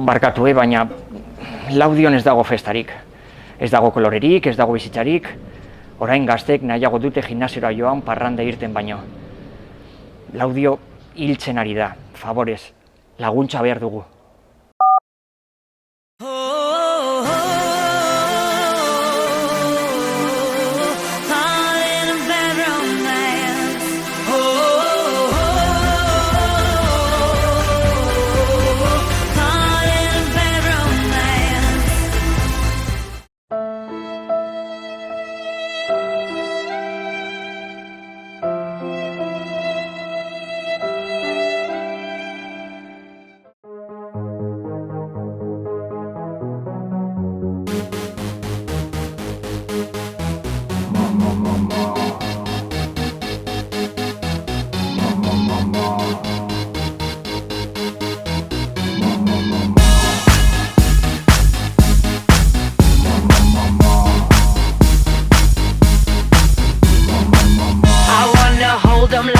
Barkatu, baina Laudion ez dago festarik. Ez dago kolorerik, ez dago bizitzarik. Orain gaztek nahiago dute gimnasiora joan parranda irten baino. Laudio hiltzen ari da, favorez, laguntza behar dugu.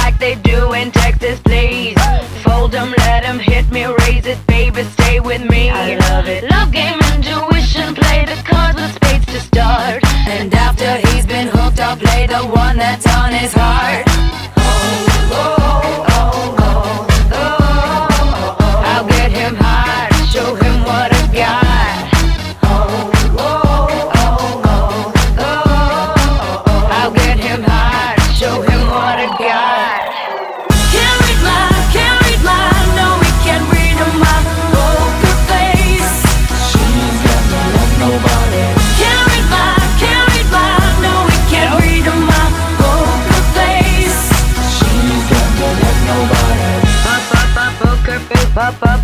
Like they do in Texas, please. Fold them, let them hit me, raise it, baby, stay with me. I love it. Love game, intuition, play the cards with spades to start. And after he's been hooked, I'll play the one that's on his heart. Oh, oh, oh, oh, oh, oh. I'll get him high, show him what I got. Oh, oh, oh, oh, oh, oh. I'll get him high, show him what I got.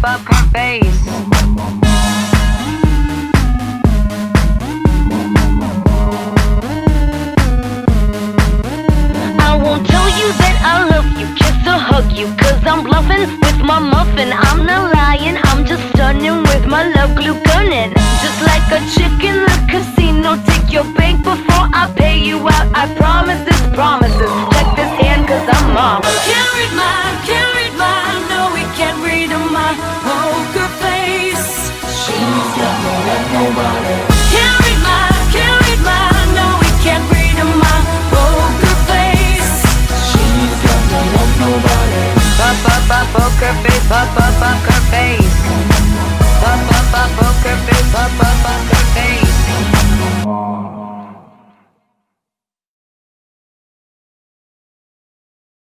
Up her face. I won't tell you that I love you, kiss or hug you, cause I'm bluffing with my muffin. I'm not lying, I'm just stunning with my love glue gunning. Just like a chick in the casino, take your bank before I pay you out. I promise this promises. Check this hand cause I'm marvelous. Can't read mine, no we can't read my poker face. She's got no love, nobody. Can't read mine, no we can't read my poker face. She's got no love, nobody. Poker face, poker face. Poker face, poker face.